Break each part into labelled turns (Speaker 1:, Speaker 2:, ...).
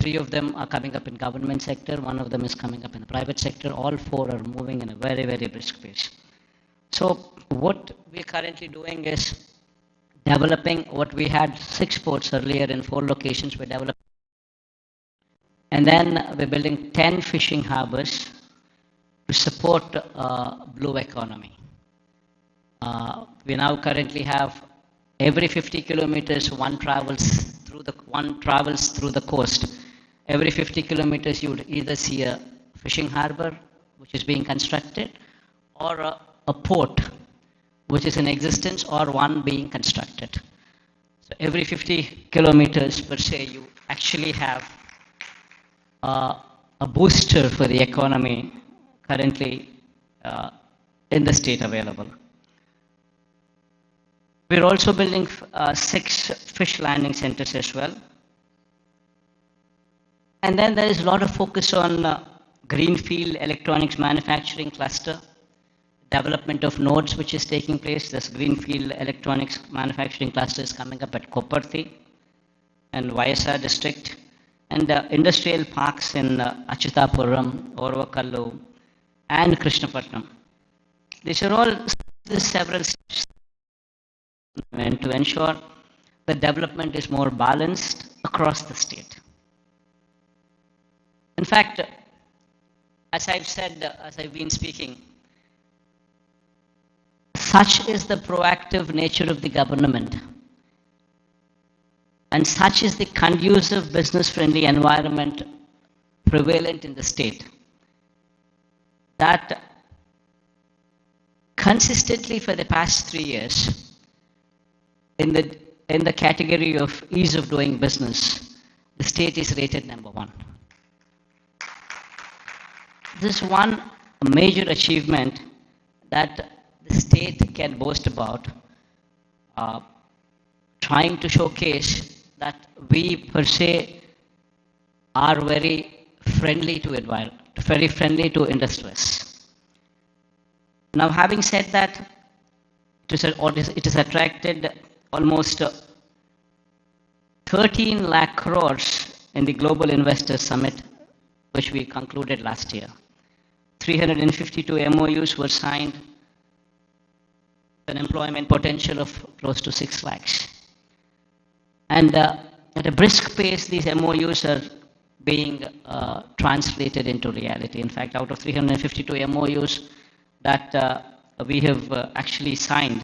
Speaker 1: Three of them are coming up in government sector, one of them is coming up in the private sector. All four are moving in a very, very brisk pace. So what we're currently doing is developing what we had 6 ports earlier in 4 locations. We're developing, and then we're building 10 fishing harbors to support blue economy. We now currently have every 50 kilometers one travels through the coast. Every 50 kilometers you would either see a fishing harbor which is being constructed, or a port which is in existence, or one being constructed. So every 50 kilometers per se, you actually have a booster for the economy currently in the state available. We're also building 6 fish landing centers as well. And then there is a lot of focus on greenfield electronics manufacturing cluster, development of nodes which is taking place. This greenfield electronics manufacturing cluster is coming up at Koparthi and Vayasa district, and industrial parks in Achutapuram, Orvakallu, and Krishnapatnam. These are all the several steps to ensure the development is more balanced across the state. In fact, as I've said, as I've been speaking, such is the proactive nature of the government, and such is the conducive business-friendly environment prevalent in the state, that consistently for the past 3 years, in the category of ease of doing business, the state is rated number 1. This is one major achievement that the state can boast about, trying to showcase that we per se are very friendly to environment, very friendly to industries. Now, having said that, it has attracted almost 13 lakh crores in the Global Investors Summit, which we concluded last year. 352 MOUs were signed, an employment potential of close to 6 lakhs. And at a brisk pace, these MOUs are being translated into reality. In fact, out of 352 MOUs that we have actually signed,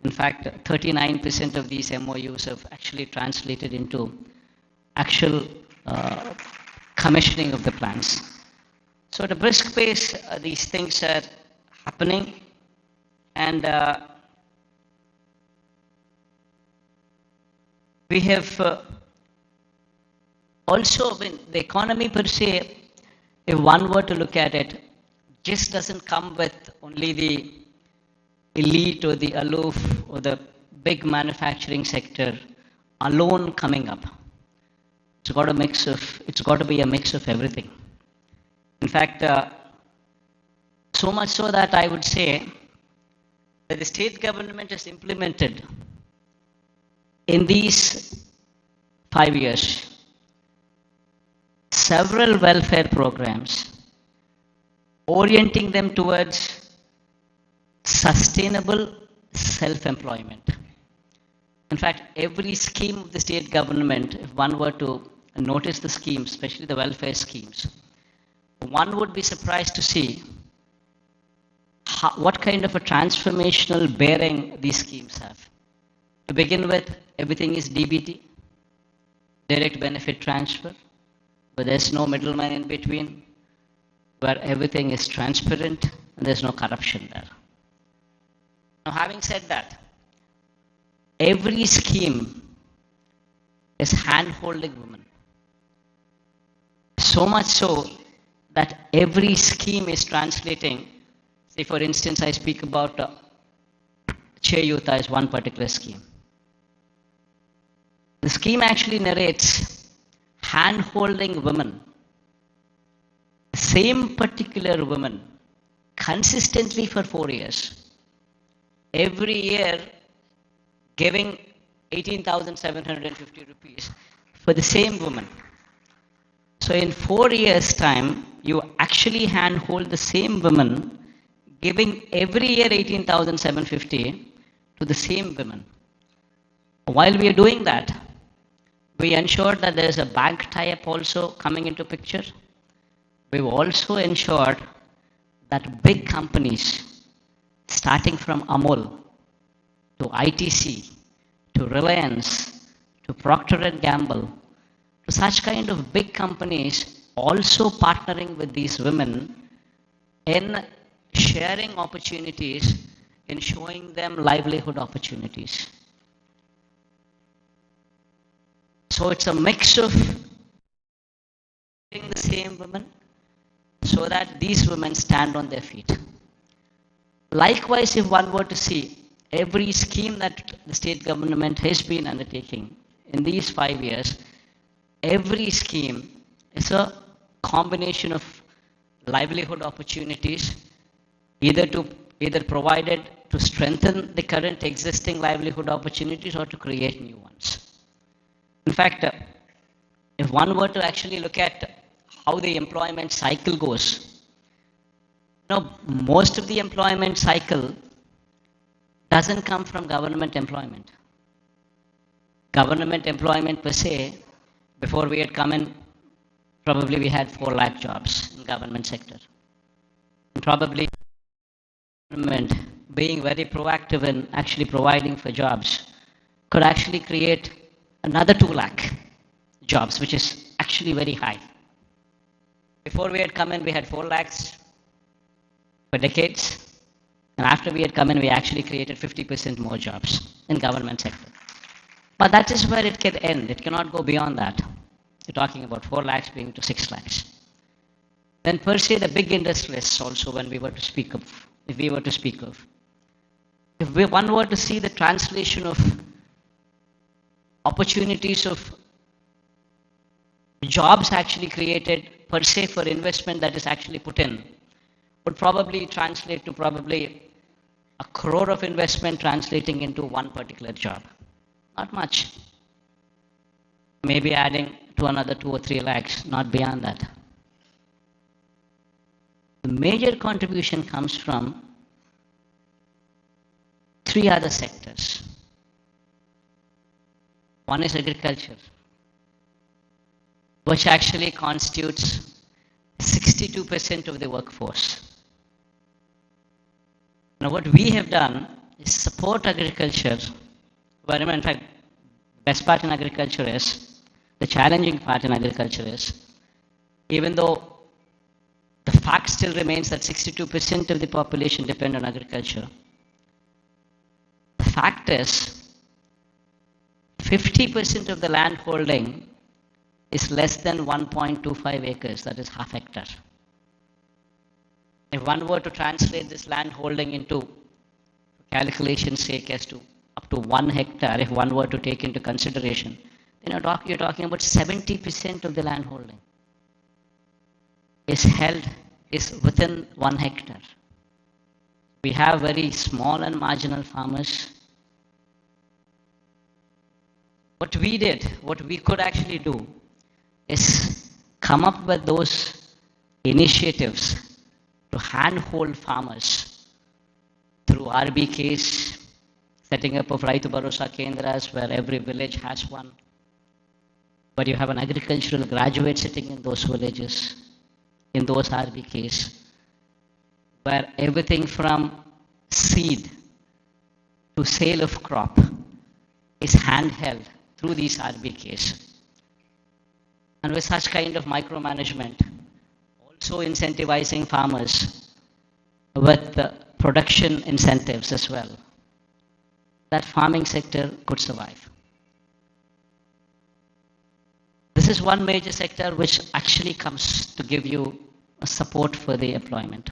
Speaker 1: in fact, 39% of these MOUs have actually translated into actual commissioning of the plants. So at a brisk pace, these things are happening, and we have also been, the economy per se, if one were to look at it, just doesn't come with only the elite or the aloof or the big manufacturing sector alone coming up. It's got to be a mix of everything. In fact, so much so that I would say that the state government has implemented in these 5 years several welfare programs, orienting them towards sustainable self-employment. In fact, every scheme of the state government, if one were to notice the schemes, especially the welfare schemes, one would be surprised to see what kind of a transformational bearing these schemes have. To begin with, everything is DBT, direct benefit transfer, but there's no middleman in between, where everything is transparent and there's no corruption there. Now, having said that, every scheme is hand-holding women. So much so that every scheme is translating. Say, for instance, I speak about Cheyuta as one particular scheme. The scheme actually narrates hand-holding women, same particular women, consistently for 4 years, every year giving 18,750 rupees for the same woman. So in 4 years' time, you actually handhold the same women, giving every year 18,750 to the same women. While we are doing that, we ensured that there is a bank tie-up also coming into picture. We've also ensured that big companies, starting from Amul to ITC, to Reliance, to Procter & Gamble, to such kind of big companies also partnering with these women in sharing opportunities, in showing them livelihood opportunities. So it's a mix of the same women so that these women stand on their feet. Likewise, if one were to see every scheme that the state government has been undertaking in these 5 years, every scheme is a combination of livelihood opportunities, either provided to strengthen the current existing livelihood opportunities or to create new ones. In fact, if one were to actually look at how the employment cycle goes, most of the employment cycle doesn't come from government employment. Government employment per se, before we had come in, probably we had 4 lakh jobs in government sector. And probably government being very proactive in actually providing for jobs could actually create another 2 lakh jobs, which is actually very high. Before we had come in, we had 4 lakhs for decades. And after we had come in, we actually created 50% more jobs in government sector. But that is where it can end. It cannot go beyond that. You're talking about 4 lakhs being to 6 lakhs. Then per se, the big industrialists also, when we were to speak of, if one were to see the translation of opportunities of jobs actually created per se for investment that is actually put in, would probably translate to probably 1 crore of investment translating into one particular job. Not much. Maybe adding to another 2 or 3 lakhs, not beyond that. The major contribution comes from 3 other sectors. One is agriculture, which actually constitutes 62% of the workforce. Now what we have done is support agriculture, where in fact, the best part in agriculture is, the challenging part in agriculture is, even though the fact still remains that 62% of the population depend on agriculture, the fact is 50% of the land holding is less than 1.25 acres, that is half hectare. If one were to translate this land holding into calculation's sake as to up to 1 hectare, if one were to take into consideration, then you're talking about 70% of the land holding is within 1 hectare. We have very small and marginal farmers. What we could actually do is come up with those initiatives to handhold farmers through RBKs, setting up of Raitu Bharosa Kendras where every village has one, where you have an agricultural graduate sitting in those villages, in those RBKs, where everything from seed to sale of crop is handheld through these RBKs. And with such kind of micromanagement, also incentivizing farmers with production incentives as well, that farming sector could survive. This is one major sector which actually comes to give you a support for the employment.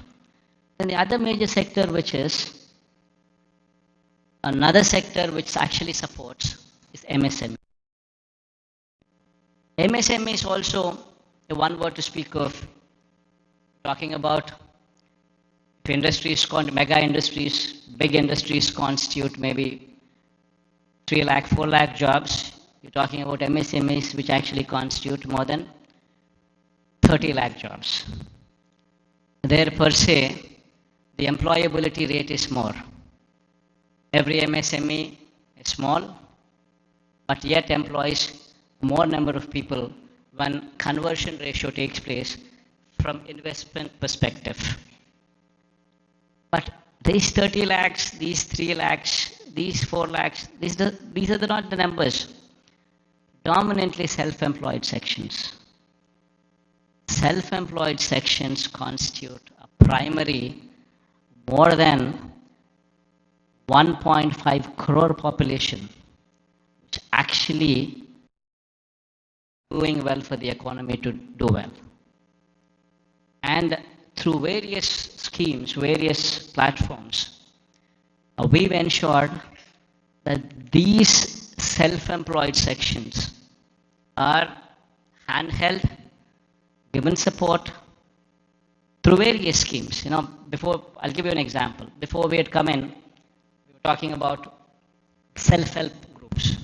Speaker 1: Then the other major sector, which is another sector which actually supports, is MSME. MSME is also the one word to speak of, talking about if industries, mega industries, big industries constitute maybe 3 lakh, 4 lakh jobs. You're talking about MSMEs which actually constitute more than 30 lakh jobs. There per se, the employability rate is more. Every MSME is small, but yet employs more number of people when conversion ratio takes place from investment perspective. But these 30 lakhs, these 3 lakhs, these 4 lakhs, these are not the numbers. Dominantly self-employed sections. Self-employed sections constitute a primary more than 1.5 crore population, which actually doing well for the economy to do well. And through various schemes, various platforms, we've ensured that these self-employed sections are handheld, given support through various schemes. Before, I'll give you an example. Before we had come in, we were talking about self-help groups,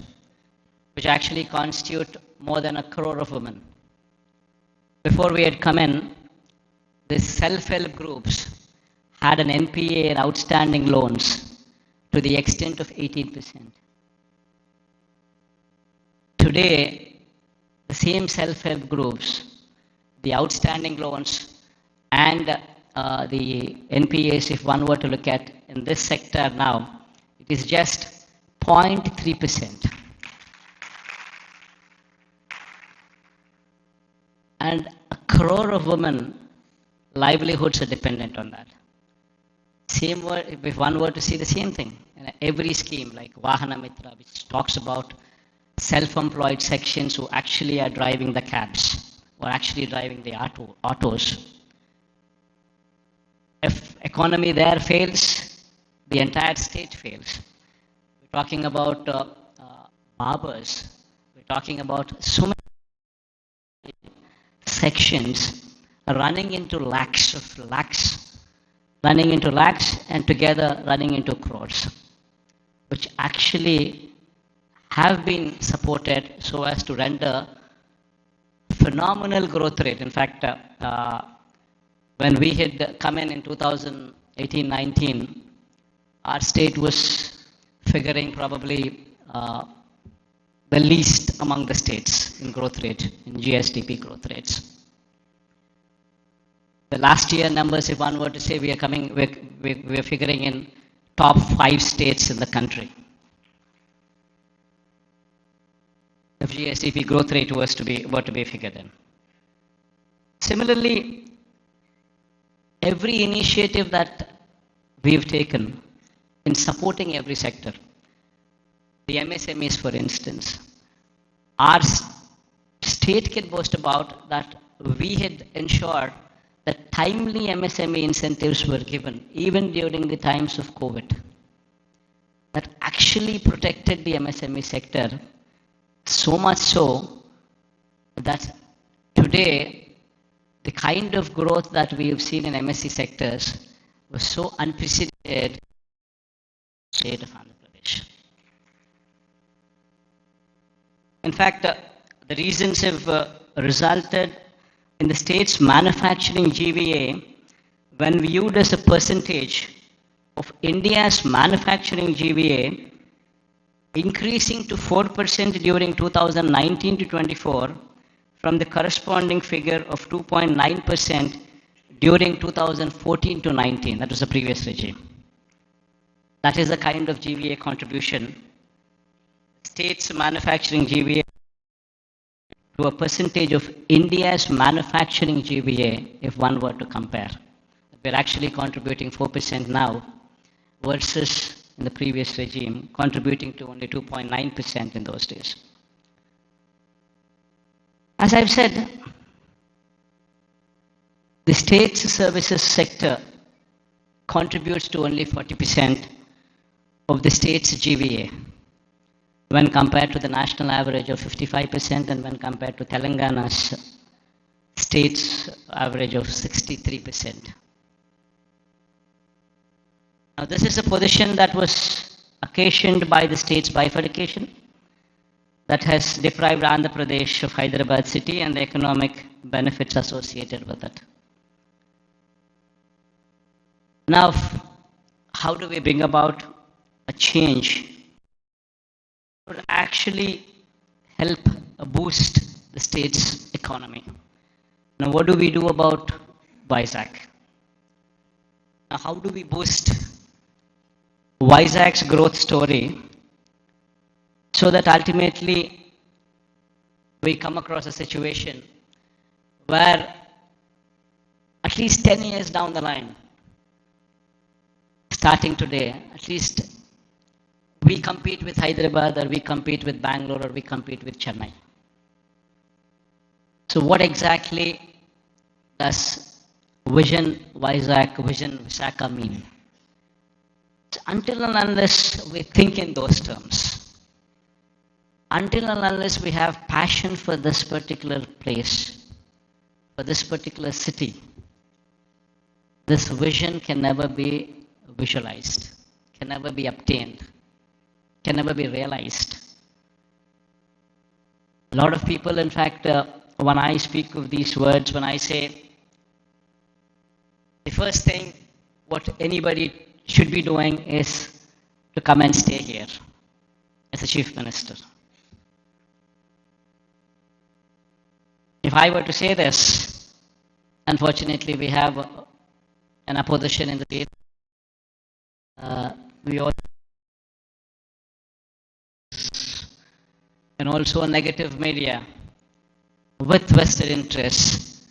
Speaker 1: which actually constitute more than 1 crore of women. Before we had come in, these self-help groups had an NPA and outstanding loans to the extent of 18%. Today, the same self-help groups, the outstanding loans and the NPAs, if one were to look at in this sector now, it is just 0.3%. And 1 crore of women livelihoods are dependent on that. Same word, if one were to see the same thing, every scheme like Vahana Mitra, which talks about self-employed sections who actually are driving the cabs or actually driving the autos. If economy there fails, the entire state fails. We're talking about barbers. We're talking about Suman sections running into lakhs and together running into crores, which actually have been supported so as to render phenomenal growth rate. In fact, when we had come in 2018-19, our state was figuring probably the least among the states in growth rate, in GSDP growth rates. The last year numbers, if one were to say, we are figuring in top 5 states in the country. If GSDP growth rate were to be figured in. Similarly, every initiative that we've taken in supporting every sector, the MSMEs for instance, our state can boast about that we had ensured that timely MSME incentives were given even during the times of COVID. That actually protected the MSME sector so much so that today the kind of growth that we have seen in MSE sectors was so unprecedented in the state of Andhra Pradesh. In fact, the reasons have resulted in the state's manufacturing GVA, when viewed as a percentage of India's manufacturing GVA, increasing to 4% during 2019 to 24 from the corresponding figure of 2.9% during 2014 to 19. That was the previous regime. That is the kind of GVA contribution. State's manufacturing GVA to a percentage of India's manufacturing GVA, if one were to compare. We're actually contributing 4% now versus in the previous regime, contributing to only 2.9% in those days. As I've said, the state's services sector contributes to only 40% of the state's GVA when compared to the national average of 55% and when compared to Telangana's state's average of 63%. Now, this is a position that was occasioned by the state's bifurcation that has deprived Andhra Pradesh of Hyderabad city and the economic benefits associated with it. Now, how do we bring about a change that would actually help boost the state's economy? Now, what do we do about Vizag? Now, how do we boost Vizag's growth story so that ultimately we come across a situation where at least 10 years down the line, starting today, at least we compete with Hyderabad, or we compete with Bangalore, or we compete with Chennai. So what exactly does Vision Vizag, Vision Visakha mean? Until and unless we think in those terms, until and unless we have passion for this particular place, for this particular city, this vision can never be visualized, can never be obtained, can never be realized. A lot of people, in fact, when I speak of these words, when I say the first thing what anybody should be doing is to come and stay here as a chief minister. If I were to say this, unfortunately we have an opposition in the state. We all, and also a negative media with vested interests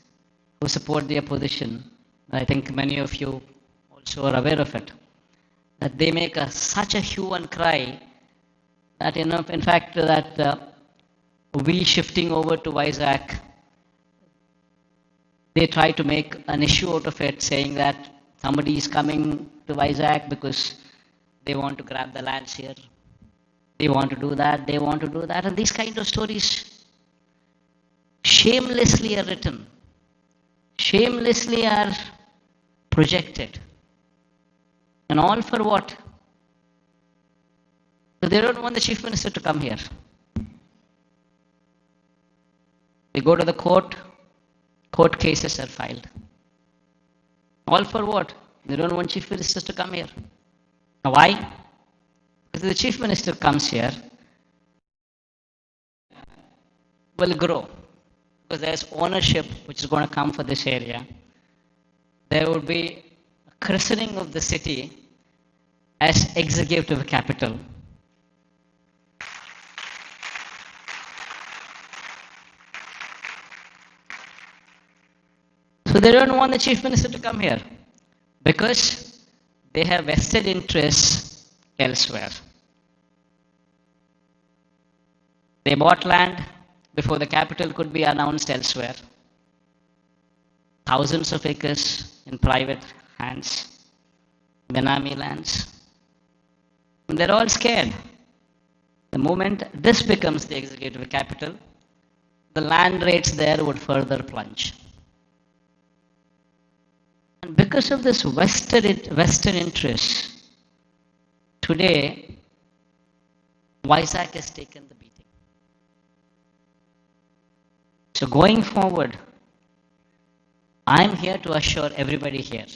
Speaker 1: who support the opposition. I think many of you also are aware of it, that they make such a hue and cry that, in fact, that we shifting over to Vizag, they try to make an issue out of it, saying that somebody is coming to Vizag because they want to grab the lands here. They want to do that, they want to do that. And these kind of stories shamelessly are written, shamelessly are projected. And all for what? So they don't want the chief minister to come here. They go to the court cases are filed. All for what? They don't want chief ministers to come here. Now why? Because the chief minister comes here, will grow. Because there's ownership which is going to come for this area. There will be a christening of the city as executive capital. So they don't want the chief minister to come here because they have vested interests elsewhere. They bought land before the capital could be announced elsewhere. Thousands of acres in private hands, Benami lands. And they're all scared. The moment this becomes the executive capital, the land rates there would further plunge. And because of this vested interest, today, Vizag has taken the beating. So going forward, I'm here to assure everybody here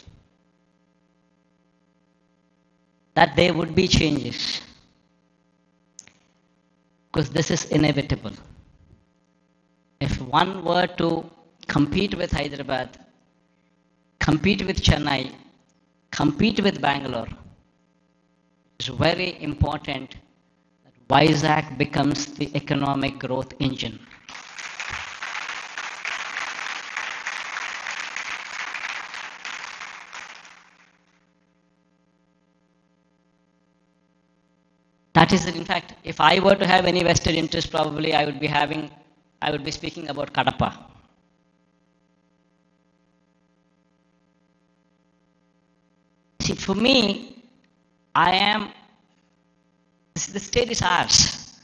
Speaker 1: that there would be changes, because this is inevitable. If one were to compete with Hyderabad, compete with Chennai, compete with Bangalore, it's very important that Vizag becomes the economic growth engine. That is, in fact, if I were to have any vested interest, probably I would be speaking about Kadapa. See, for me, the state is ours,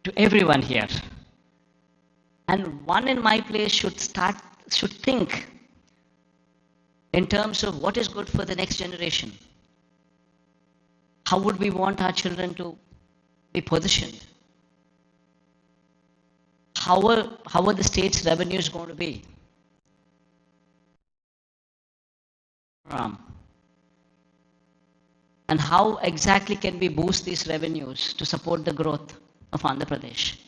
Speaker 1: to everyone here. And one in my place should think in terms of what is good for the next generation. How would we want our children to be positioned? how are the state's revenues going to be? And how exactly can we boost these revenues to support the growth of Andhra Pradesh?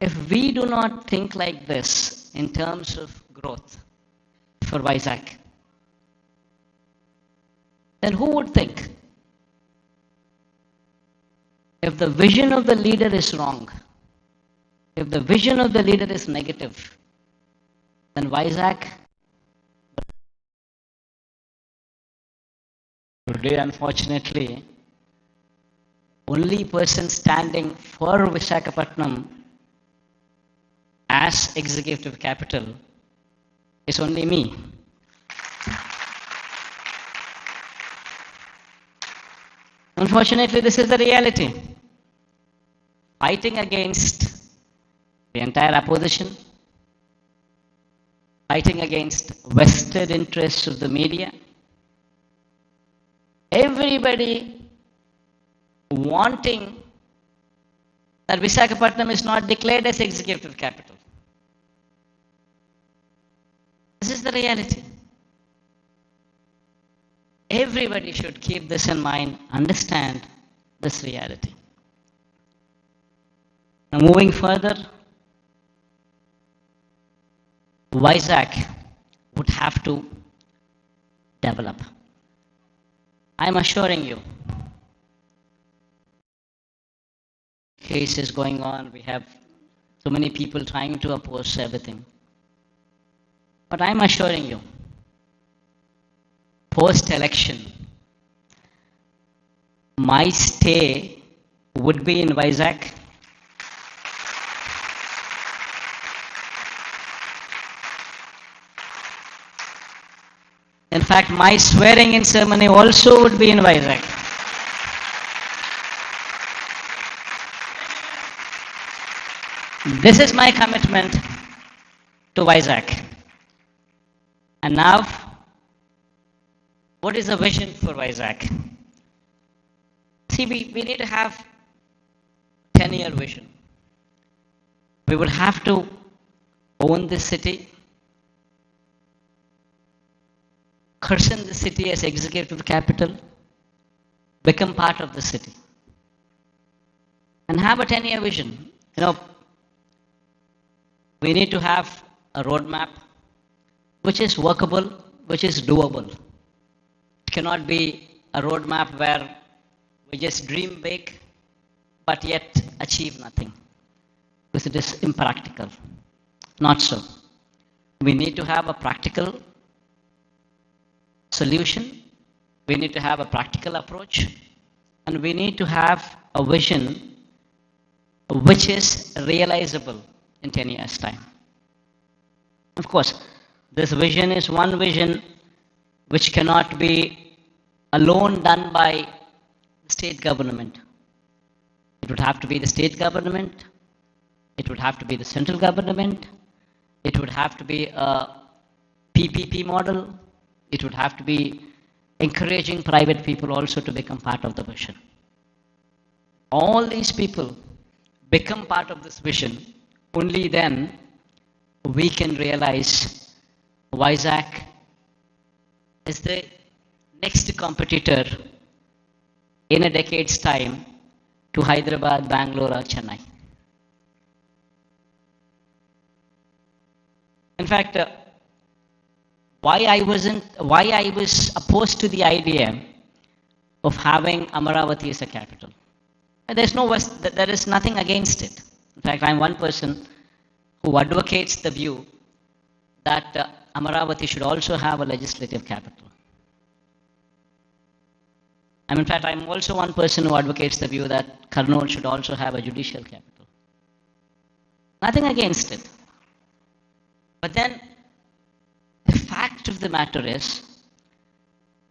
Speaker 1: If we do not think like this in terms of growth for Vizag, then who would think? If the vision of the leader is wrong, if the vision of the leader is negative, then Vizag today, unfortunately, only person standing for Vishakhapatnam as executive capital is only me. Unfortunately, this is the reality. Fighting against the entire opposition, fighting against vested interests of the media, everybody wanting that Vishakhapatnam is not declared as executive capital. This is the reality. Everybody should keep this in mind, understand this reality. Now, moving further, Vizag would have to develop. I'm assuring you, case is going on, we have so many people trying to oppose everything. But I'm assuring you, post-election, my stay would be in Vizag. In fact, my swearing-in ceremony also would be in Vizag. This is my commitment to Vizag. And now, what is the vision for Vizag? See, we need to have 10-year vision. We would have to own this city, christen the city as executive capital, become part of the city, and have a 10-year vision. We need to have a roadmap which is workable, which is doable. It cannot be a roadmap where we just dream big, but yet achieve nothing, because it is impractical. Not so. We need to have a practical solution, we need to have a practical approach, and we need to have a vision which is realizable in 10 years' time. Of course, this vision is one vision which cannot be alone done by the state government. It would have to be the state government, it would have to be the central government, it would have to be a PPP model, it would have to be encouraging private people also to become part of the vision. All these people become part of this vision, only then we can realize Vizag is the next competitor in a decade's time to Hyderabad, Bangalore or Chennai. In fact, why I was opposed to the idea of having Amaravati as a capital. There is nothing against it. In fact, I'm one person who advocates the view that Amaravati should also have a legislative capital. And in fact, I'm also one person who advocates the view that Kurnool should also have a judicial capital. Nothing against it. But then, the fact of the matter is,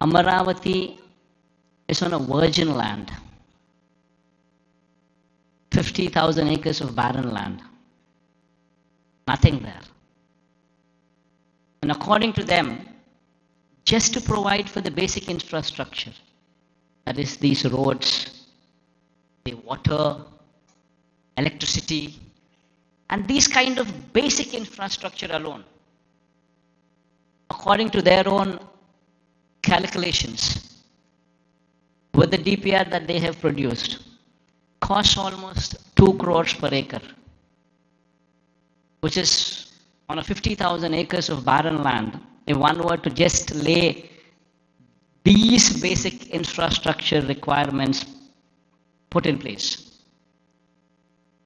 Speaker 1: Amaravati is on a virgin land. 50,000 acres of barren land. Nothing there. And according to them, just to provide for the basic infrastructure, that is these roads, the water, electricity, and these kind of basic infrastructure alone, according to their own calculations, with the DPR that they have produced, costs almost 2 crores per acre, which is on a 50,000 acres of barren land. If one were to just lay these basic infrastructure requirements put in place,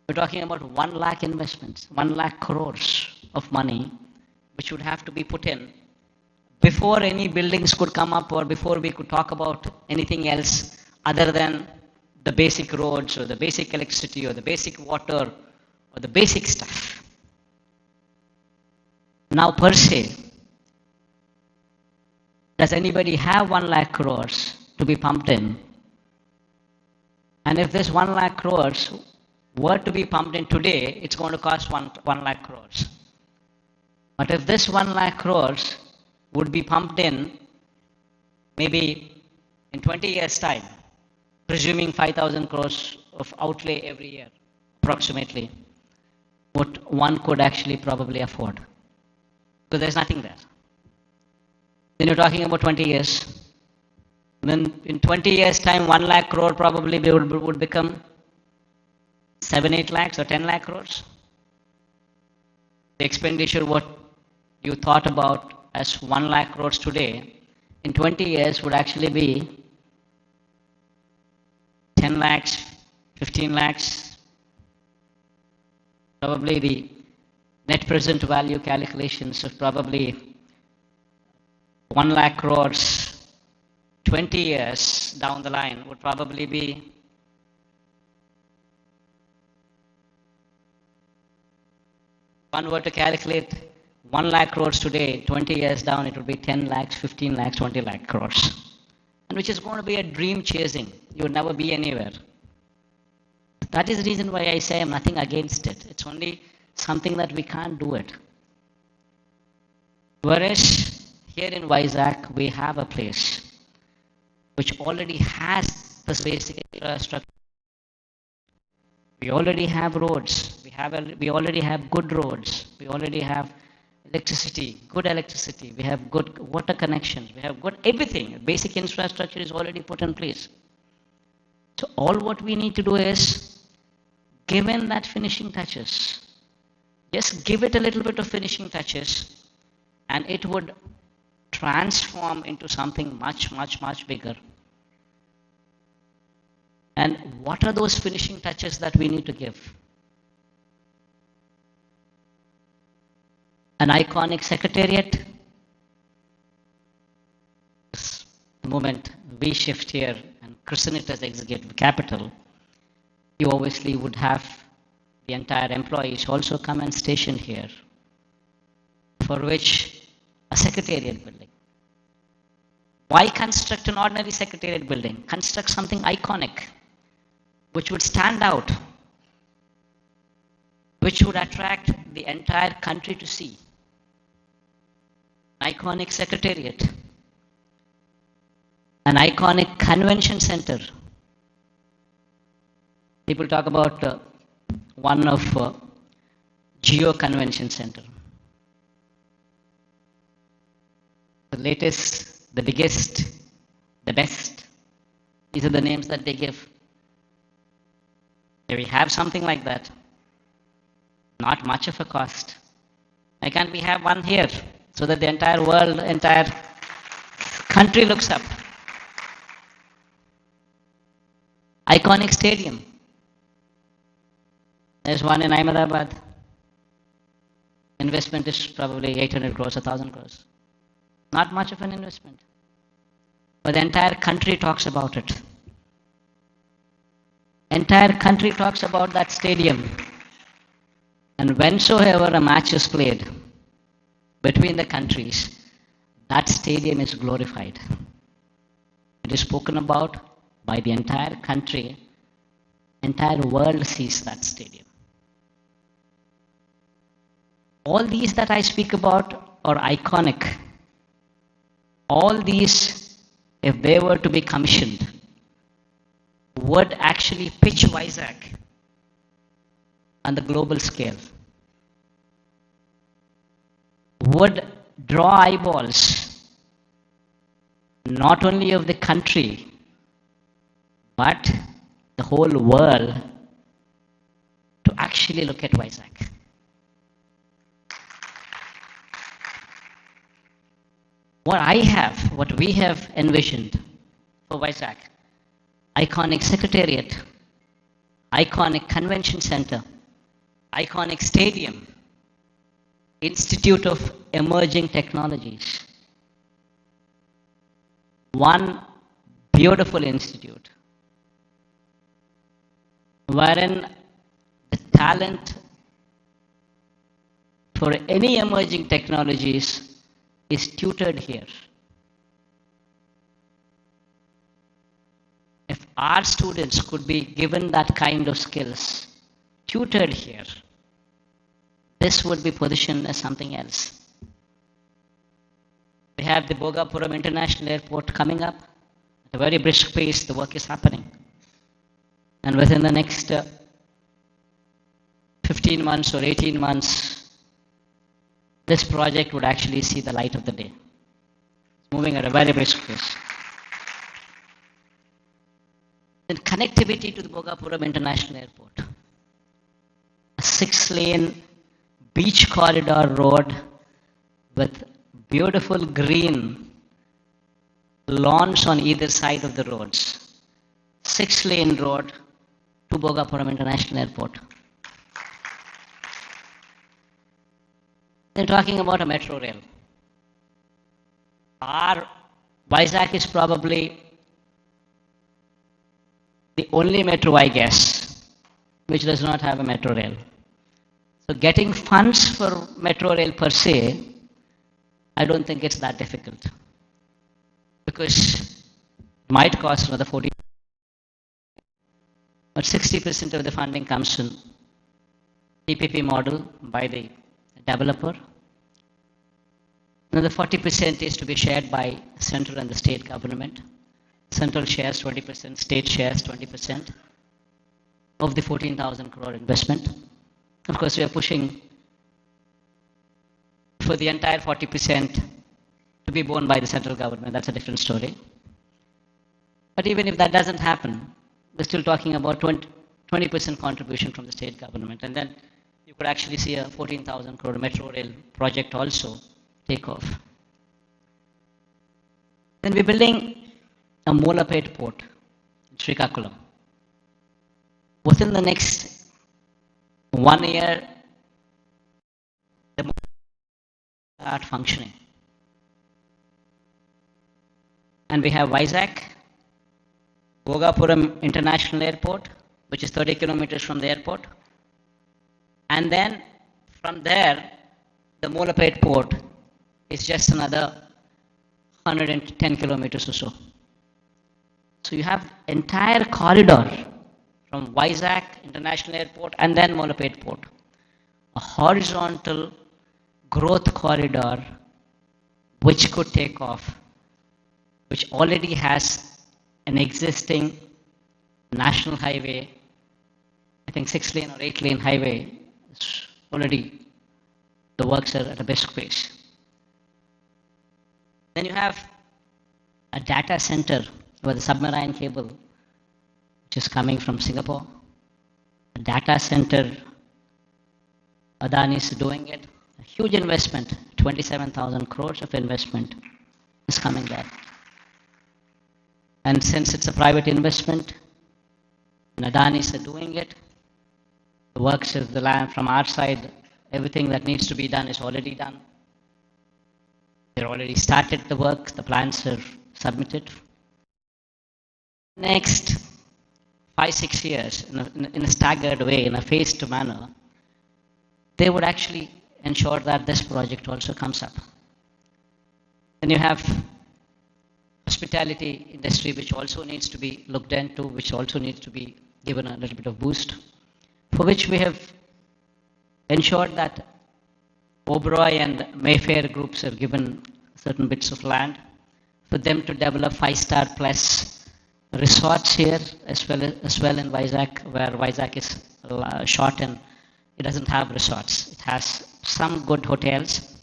Speaker 1: we're talking about 1 lakh investments, 1 lakh crores of money, which would have to be put in before any buildings could come up or before we could talk about anything else other than the basic roads or the basic electricity or the basic water or the basic stuff. Now, per se, does anybody have 1 lakh crores to be pumped in? And if this 1 lakh crores were to be pumped in today, it's going to cost 1 lakh crores. But if this 1 lakh crores would be pumped in maybe in 20 years' time, presuming 5,000 crores of outlay every year, approximately, what one could actually probably afford. Because there's nothing there. Then you're talking about 20 years. Then in 20 years' time, 1 lakh crore probably would become 7, 8 lakhs or 10 lakh crores. The expenditure, what you thought about as 1 lakh crores today, in 20 years would actually be 10 lakhs, 15 lakhs. Probably the net present value calculations of probably 1 lakh crores 20 years down the line would probably be one were to calculate 1 lakh crores today, 20 years down, it would be 10 lakhs, 15 lakhs, 20 lakh crores. And which is going to be a dream chasing. You would never be anywhere. That is the reason why I say I'm nothing against it. It's only something that we can't do it. Whereas here in Vizag, we have a place which already has this basic infrastructure. We already have roads. We already have good roads. We already have electricity, good electricity. We have good water connections. We have good everything. Basic infrastructure is already put in place. So all what we need to do is, given that finishing touches, just give it a little bit of finishing touches, and it would transform into something much, much, much bigger. And what are those finishing touches that we need to give? An iconic secretariat. The moment we shift here and christen it as executive capital, you obviously would have the entire employees also come and station here, for which a secretariat building. Why construct an ordinary secretariat building? Construct something iconic, which would stand out, which would attract the entire country to see. An iconic secretariat, an iconic convention center. People talk about one of Geo Convention Center. The latest, the biggest, the best. These are the names that they give. If we have something like that, not much of a cost. Why can't we have one here so that the entire world, entire country looks up? Iconic stadium. There's one in Ahmedabad. Investment is probably 800 crores, 1,000 crores. Not much of an investment. But the entire country talks about it. Entire country talks about that stadium. And whensoever a match is played between the countries, that stadium is glorified. It is spoken about by the entire country. Entire world sees that stadium. All these that I speak about are iconic. All these, if they were to be commissioned, would actually pitch Vizag on the global scale would draw eyeballs not only of the country but the whole world to actually look at Vizag. What we have envisioned for Vizag, iconic secretariat, iconic convention center, iconic stadium, Institute of Emerging Technologies. One beautiful institute wherein the talent for any emerging technologies is tutored here. If our students could be given that kind of skills, tutored here, this would be positioned as something else. We have the Bhogapuram International Airport coming up. At a very brisk pace, the work is happening. And within the next 15 months or 18 months, this project would actually see the light of the day. It's moving at a very brisk pace. Then connectivity to the Bhogapuram International Airport. A 6-lane beach corridor road with beautiful green lawns on either side of the roads. 6-lane road to Bhogapuram International Airport. They're talking about a metro rail. Our Vizag is probably the only metro, I guess, which does not have a metro rail. So getting funds for metro rail per se, I don't think it's that difficult. Because it might cost another 40, but 60% of the funding comes from PPP model by the developer. Another 40% is to be shared by central and the state government. Central shares 20%, state shares 20% of the 14,000 crore investment. Of course, we are pushing for the entire 40% to be borne by the central government. That's a different story. But even if that doesn't happen, we're still talking about 20% contribution from the state government. And then you could actually see a 14,000 crore metro rail project also take off. Then we're building a Molapet port in Srikakulam. Within the next 1 year, the port will start functioning. And we have Vizag, Bhogapuram International Airport, which is 30 kilometers from the airport. And then from there, the Molapet port is just another 110 kilometers or so. So you have entire corridor from Vizag International Airport and then Molapet port. A horizontal growth corridor which could take off, which already has an existing national highway, I think 6-lane or 8-lane highway. It's already, the works are at a brisk pace. Then you have a data center with a submarine cable, which is coming from Singapore. A data center, Adani is doing it. A huge investment, 27,000 crores of investment is coming there. And since it's a private investment, and Adani is doing it, the works of the land from our side, everything that needs to be done is already done. They've already started the work, the plans are submitted. Next 5-6 years, in a staggered way, in a phased manner, they would actually ensure that this project also comes up. Then you have hospitality industry, which also needs to be looked into, which also needs to be given a little bit of boost, for which we have ensured that Oberoi and Mayfair groups have given certain bits of land for them to develop 5-star plus resorts here as well in Vizag, where Vizag is short in it doesn't have resorts. It has some good hotels,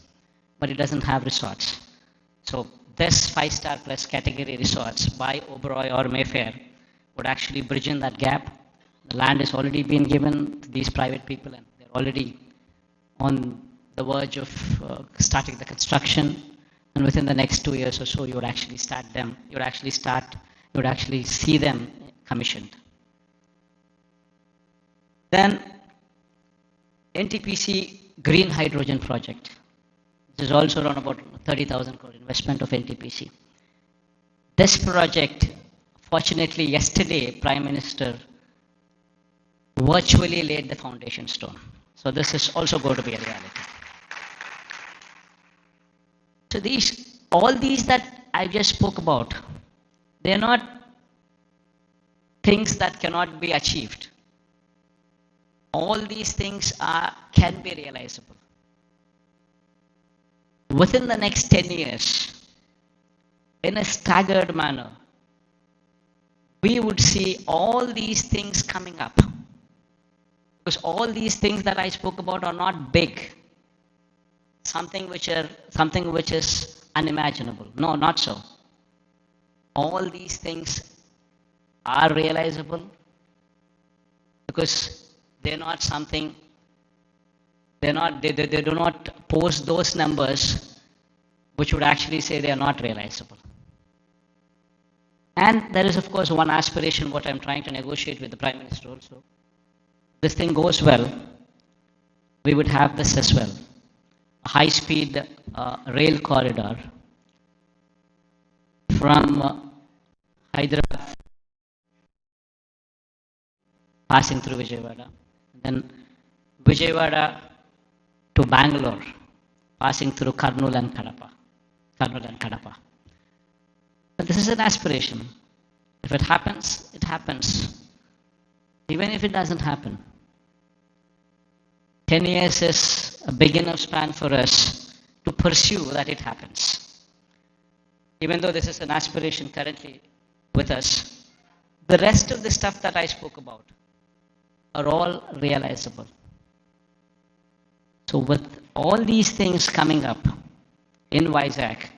Speaker 1: but it doesn't have resorts. So this 5-star plus category resorts by Oberoi or Mayfair would actually bridge in that gap. The land has already been given to these private people, and they're already on the verge of starting the construction. And within the next 2 years or so, you would actually start them. You would actually see them commissioned. Then NTPC Green Hydrogen Project. This is also around about 30,000 crore investment of NTPC. This project, fortunately, yesterday, Prime Minister virtually laid the foundation stone. So this is also going to be a reality. So all these that I just spoke about, they're not things that cannot be achieved. All these things can be realizable. Within the next 10 years, in a staggered manner, we would see all these things coming up. Because all these things that I spoke about are not big. Something which is unimaginable. No, not so. All these things are realizable because they're not something, they do not pose those numbers which would actually say they are not realizable. And there is, of course, one aspiration what I'm trying to negotiate with the Prime Minister also. This thing goes well, we would have this as well. A high-speed rail corridor from Hyderabad passing through Vijayawada, then Vijayawada to Bangalore passing through Kurnool and Kadapa. But this is an aspiration. If it happens, it happens. Even if it doesn't happen, 10 years is a big enough span for us to pursue that it happens. Even though this is an aspiration currently with us, the rest of the stuff that I spoke about are all realizable. So with all these things coming up in Vizag,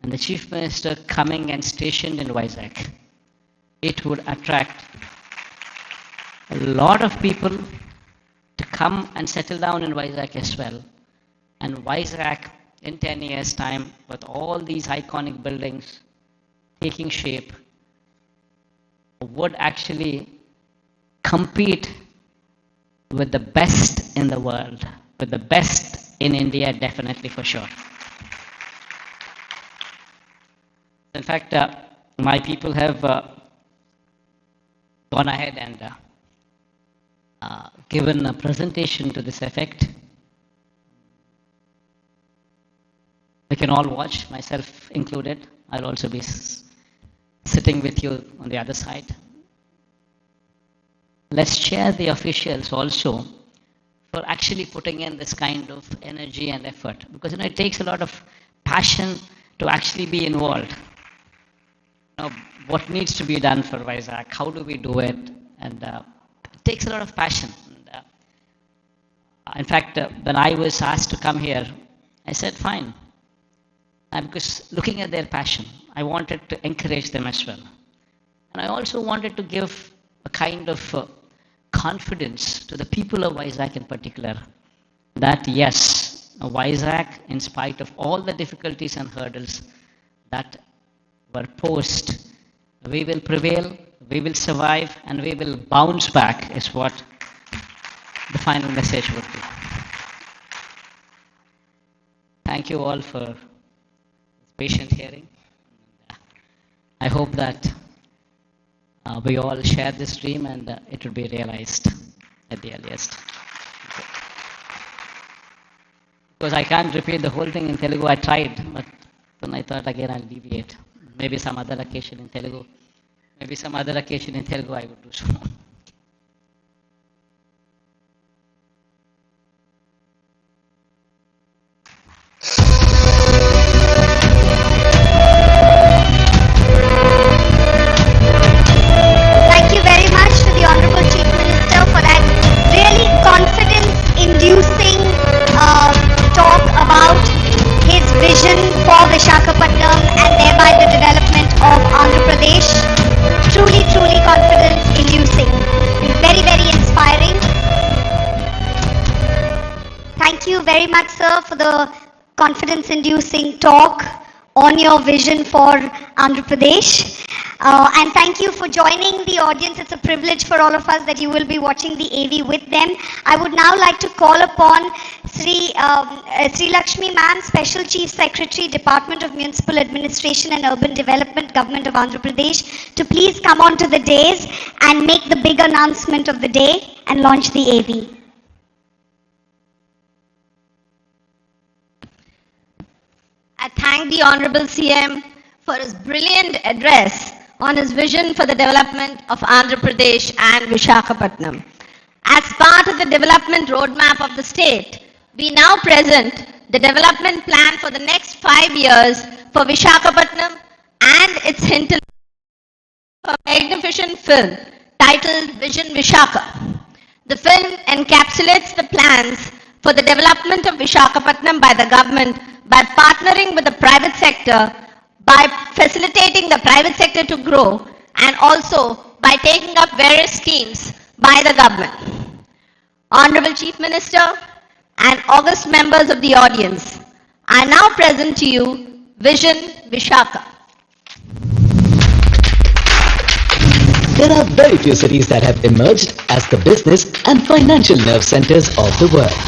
Speaker 1: and the Chief Minister coming and stationed in Vizag, it would attract a lot of people to come and settle down in Vizag as well. And Vizag in 10 years' time, with all these iconic buildings taking shape, would actually compete with the best in the world, with the best in India, definitely for sure. In fact, my people have gone ahead and given a presentation to this effect. We can all watch, myself included. I'll also be sitting with you on the other side. Let's share the officials also for actually putting in this kind of energy and effort, because it takes a lot of passion to actually be involved. What needs to be done for Vizag? How do we do it? And it takes a lot of passion. In fact, when I was asked to come here, I said, fine. Because looking at their passion, I wanted to encourage them as well. And I also wanted to give a kind of confidence to the people of Vizag in particular, that yes, Vizag, in spite of all the difficulties and hurdles that were posed, we will prevail, we will survive, and we will bounce back, is what the final message would be. Thank you all for patient hearing. I hope that we all share this dream and it will be realized at the earliest. Because I can't repeat the whole thing in Telugu. I tried, but then I thought again I'll deviate. Maybe some other occasion in Telugu. Maybe some other occasion in Telugu I would do so.
Speaker 2: Thank you very much to the Honorable Chief Minister for that really confidence Thank you very much, sir, for the confidence-inducing talk on your vision for Andhra Pradesh. And thank you for joining the audience. It's a privilege for all of us that you will be watching the AV with them. I would now like to call upon Sri Lakshmi ma'am, Special Chief Secretary, Department of Municipal Administration and Urban Development, Government of Andhra Pradesh, to please come on to the dais and make the big announcement of the day and launch the AV.
Speaker 3: I thank the Honorable CM for his brilliant address on his vision for the development of Andhra Pradesh and Vishakhapatnam. As part of the development roadmap of the state, we now present the development plan for the next 5 years for Vishakhapatnam and its hinterland, a magnificent film titled Vision Vishakha. The film encapsulates the plans for the development of Vishakhapatnam by the government by partnering with the private sector, by facilitating the private sector to grow, and also by taking up various schemes by the government. Honorable Chief Minister and august members of the audience, I now present to you Vision Vishakha.
Speaker 4: There are very few cities that have emerged as the business and financial nerve centers of the world.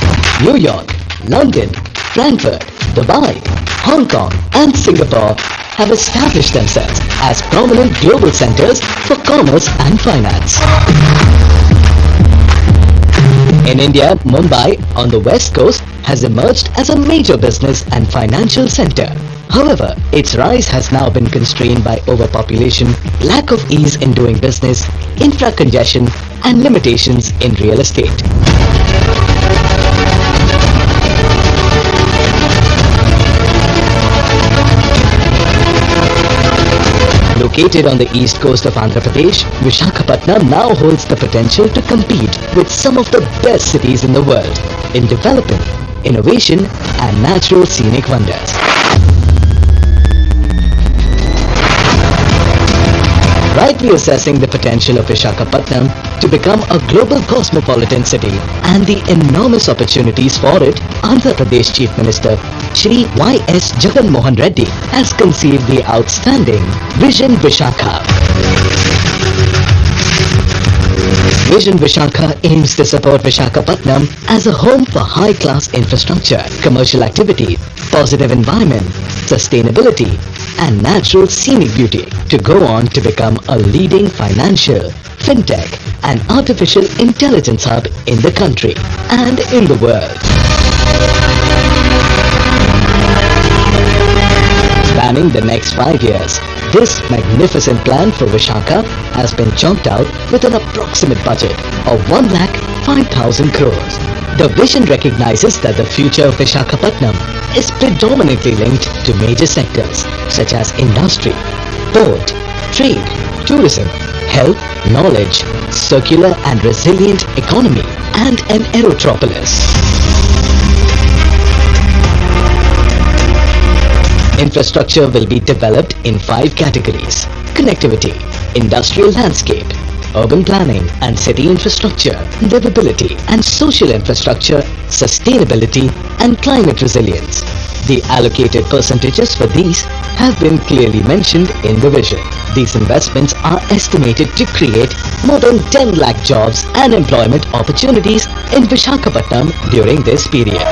Speaker 4: New York, London, Frankfurt, Dubai, Hong Kong and Singapore have established themselves as prominent global centers for commerce and finance. In India, Mumbai on the west coast has emerged as a major business and financial center. However, its rise has now been constrained by overpopulation, lack of ease in doing business, infra-congestion and limitations in real estate. Located on the east coast of Andhra Pradesh, Vishakhapatnam now holds the potential to compete with some of the best cities in the world in development, innovation and natural scenic wonders. Rightly assessing the potential of Vishakhapatnam to become a global cosmopolitan city and the enormous opportunities for it, Andhra Pradesh Chief Minister Shri Y.S. Jagan Mohan Reddy has conceived the outstanding Vision Vishakha. Vision Vishakha aims to support Vishakhapatnam as a home for high-class infrastructure, commercial activity, positive environment, sustainability and natural scenic beauty to go on to become a leading financial, fintech and artificial intelligence hub in the country and in the world. Spanning the next 5 years, this magnificent plan for Vishakha has been chalked out with an approximate budget of 1,05,000 crores. The vision recognizes that the future of Vishakhapatnam is predominantly linked to major sectors such as industry, port, trade, tourism, health, knowledge, circular and resilient economy, and an aerotropolis. Infrastructure will be developed in 5 categories: connectivity, industrial landscape, urban planning and city infrastructure, livability and social infrastructure, sustainability and climate resilience. The allocated percentages for these have been clearly mentioned in the vision. These investments are estimated to create more than 10 lakh jobs and employment opportunities in Vishakhapatnam during this period.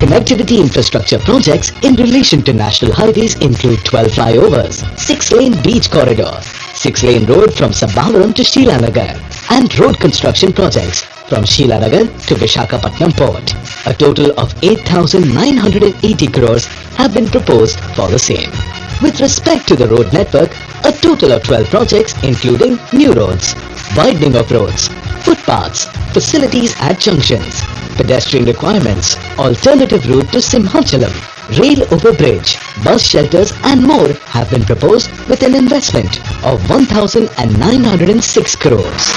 Speaker 4: Connectivity infrastructure projects in relation to national highways include 12 flyovers, 6-lane beach corridor, 6-lane road from Sabavaram to Sheelanagar, and road construction projects from Sheelanagar to Vishakhapatnam port. A total of 8,980 crores have been proposed for the same. With respect to the road network, a total of 12 projects including new roads, widening of roads, footpaths, facilities at junctions, pedestrian requirements, alternative route to Simhachalam, rail over bridge, bus shelters and more have been proposed with an investment of 1,906 crores.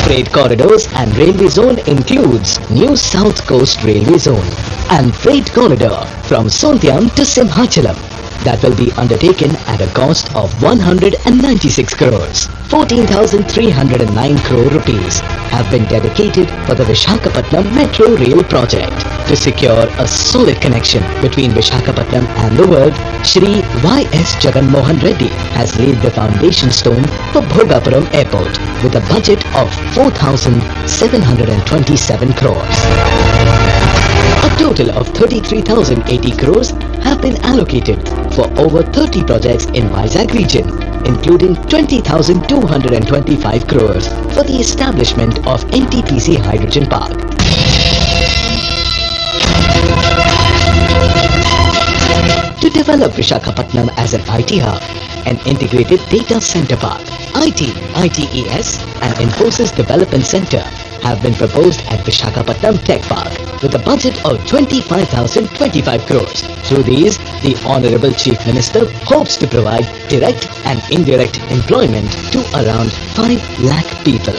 Speaker 4: Freight corridors and railway zone includes new South Coast Railway Zone and freight corridor from Sondyam to Simhachalam. that will be undertaken at a cost of 196 crores. 14,309 crore rupees have been dedicated for the Vishakhapatnam Metro Rail project. To secure a solid connection between Vishakhapatnam and the world, Shri Y.S. Jagan Mohan Reddy has laid the foundation stone for Bhogapuram Airport with a budget of 4,727 crores. A total of 33,080 crores have been allocated for over 30 projects in Vizag region, including 20,225 crores for the establishment of NTPC Hydrogen Park. To develop Vishakhapatnam as an IT hub, an integrated data center park, IT, ITES and Infosys Development Center have been proposed at Vishakhapatnam Tech Park with a budget of 25,025 crores. Through these, the Honorable Chief Minister hopes to provide direct and indirect employment to around 5 lakh people.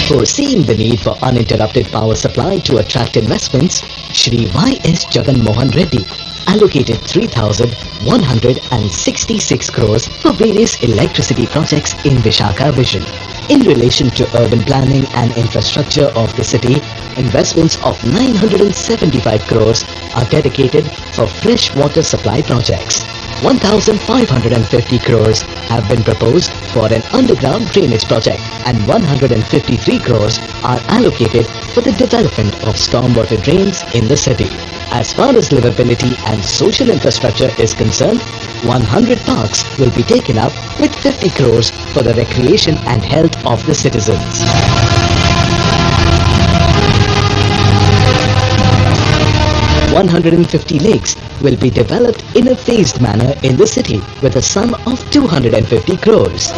Speaker 4: Foreseeing the need for uninterrupted power supply to attract investments, Shri Y.S. Jagan Mohan Reddy allocated 3,166 crores for various electricity projects in Visakha Vision. In relation to urban planning and infrastructure of the city, investments of 975 crores are dedicated for fresh water supply projects. 1,550 crores have been proposed for an underground drainage project and 153 crores are allocated for the development of stormwater drains in the city. As far as livability and social infrastructure is concerned, 100 parks will be taken up with 50 crores for the recreation and health of the citizens. 150 lakes will be developed in a phased manner in the city with a sum of 250 crores.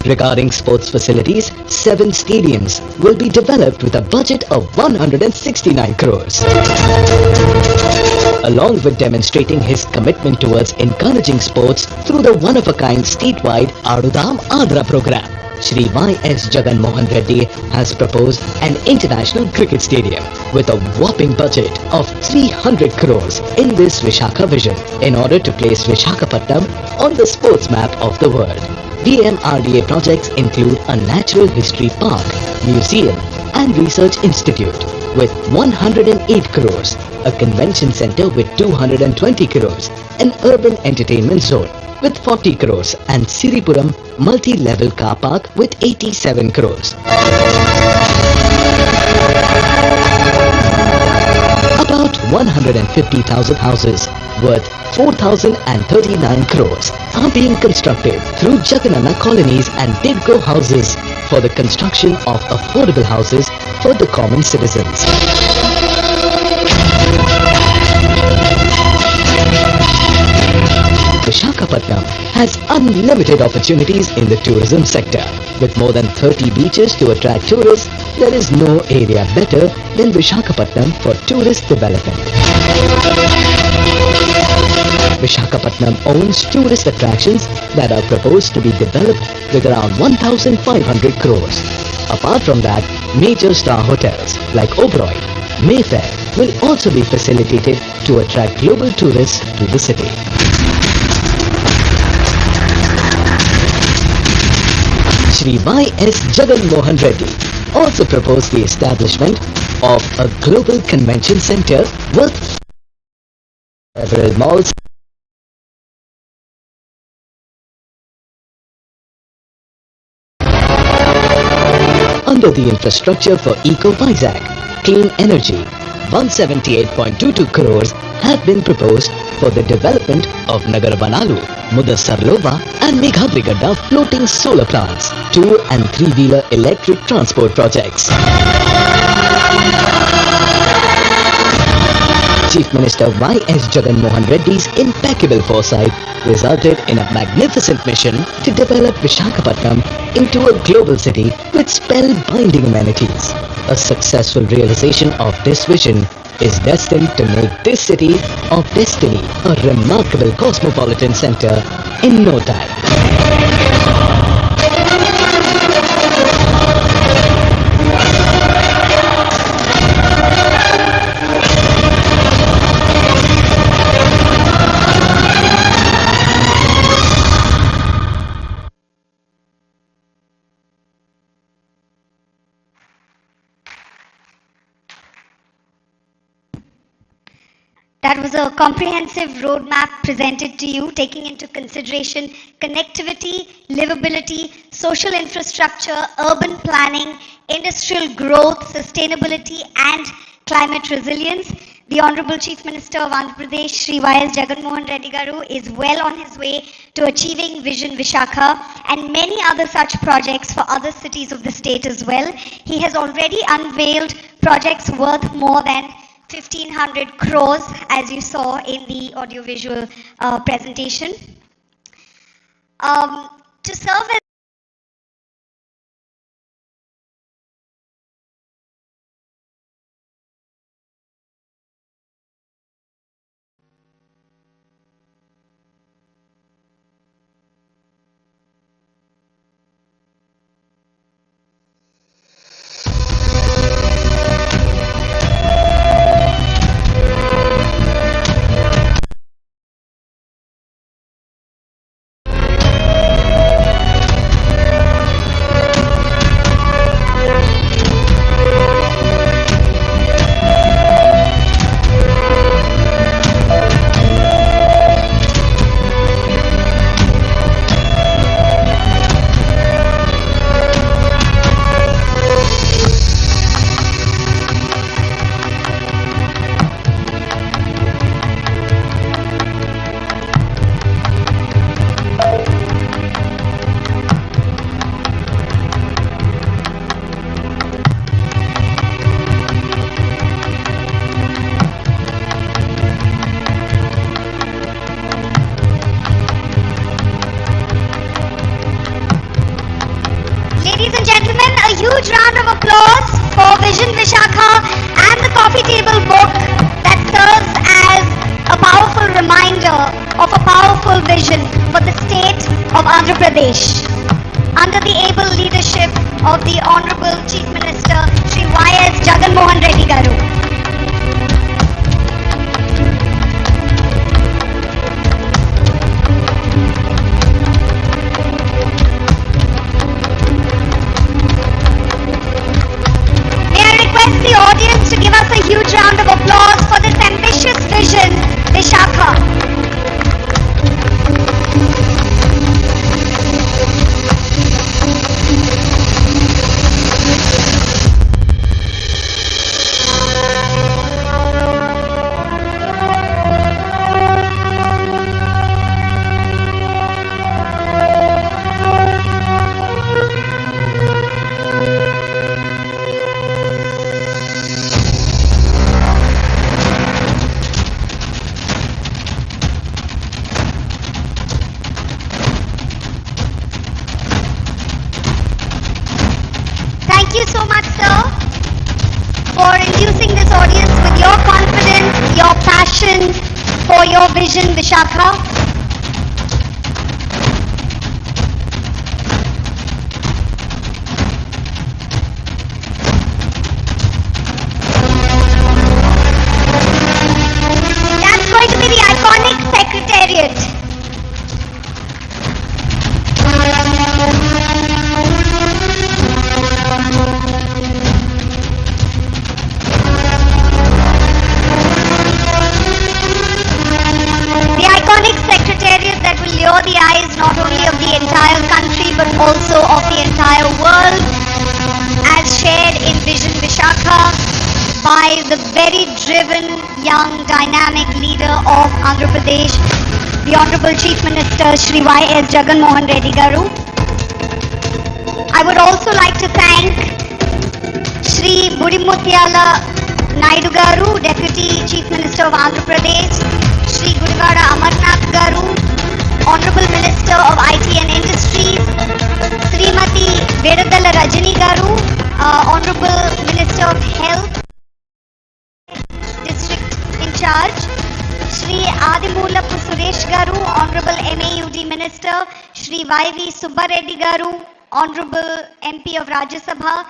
Speaker 4: Regarding sports facilities, 7 stadiums will be developed with a budget of 169 crores. Along with demonstrating his commitment towards encouraging sports through the one-of-a-kind statewide Adudam Adra program, Shri Y.S. Jagan Mohan Reddy has proposed an international cricket stadium with a whopping budget of 300 crores in this Visakha vision in order to place Vishakhapatnam on the sports map of the world. DMRDA projects include a natural history park, museum and research institute with 108 crores, a convention center with 220 crores, an urban entertainment zone with 40 crores and Siripuram multi-level car park with 87 crores. About 150,000 houses worth 4,039 crores are being constructed through Jaganana colonies and Tidco houses for the construction of affordable houses for the common citizens. Vishakhapatnam has unlimited opportunities in the tourism sector. With more than 30 beaches to attract tourists, there is no area better than Vishakhapatnam for tourist development. Vishakhapatnam owns tourist attractions that are proposed to be developed with around 1,500 crores. Apart from that, major star hotels like Oberoi, Mayfair will also be facilitated to attract global tourists to the city. Shri Y.S. Jagan Mohan Reddy also proposed the establishment of a global convention center worth several malls under the infrastructure for Eco Vizag, Clean Energy. 178.22 crores have been proposed for the development of Nagar Banalu, Mudassarlova and Meghabrigadda floating solar plants, 2 and 3-wheeler electric transport projects. Chief Minister Y.S. Jagan Mohan Reddy's impeccable foresight resulted in a magnificent mission to develop Vishakhapatnam into a global city with spellbinding amenities. A successful realization of this vision is destined to make this city of destiny a remarkable cosmopolitan center in no time.
Speaker 2: That was a comprehensive roadmap presented to you, taking into consideration connectivity, livability, social infrastructure, urban planning, industrial growth, sustainability, and climate resilience. The Honorable Chief Minister of Andhra Pradesh, Shri Y.S. Jagan Reddy Garu, is well on his way to achieving Vision Vishakha and many other such projects for other cities of the state as well. He has already unveiled projects worth more than 1,500 crores, as you saw in the audiovisual presentation. To serve as huge round of applause for Vision Vishakha and the coffee table book that serves as a powerful reminder of a powerful vision for the state of Andhra Pradesh. Under the able leadership of the Honorable Chief Minister, Shri Y.S. Jagan Reddy Garu. The audience to give us a huge round of applause for this ambitious vision, Vishakha. Thank you so much, sir, for inducing this audience with your confidence, your passion for your vision, Vishakha. That's going to be the iconic secretariat. Secretariat that will lure the eyes not only of the entire country but also of the entire world, as shared in Vision Vishakha by the very driven, young, dynamic leader of Andhra Pradesh, the Honorable Chief Minister Shri Y.S. Jagan Reddy Garu. I would also like to thank Shri Budimuthyala Naidu Garu, Deputy Chief Minister of Andhra Pradesh, Shri Gudivada Amarnath Garu, Honorable Minister of IT and Industries, Srimati Vedadala Rajani Garu, Honorable Minister of Health, District in charge, Shri Adimulapu Suresh Garu, Honorable MAUD Minister, Shri Y.V. Subba Reddy Garu, Honorable MP of Rajya Sabha,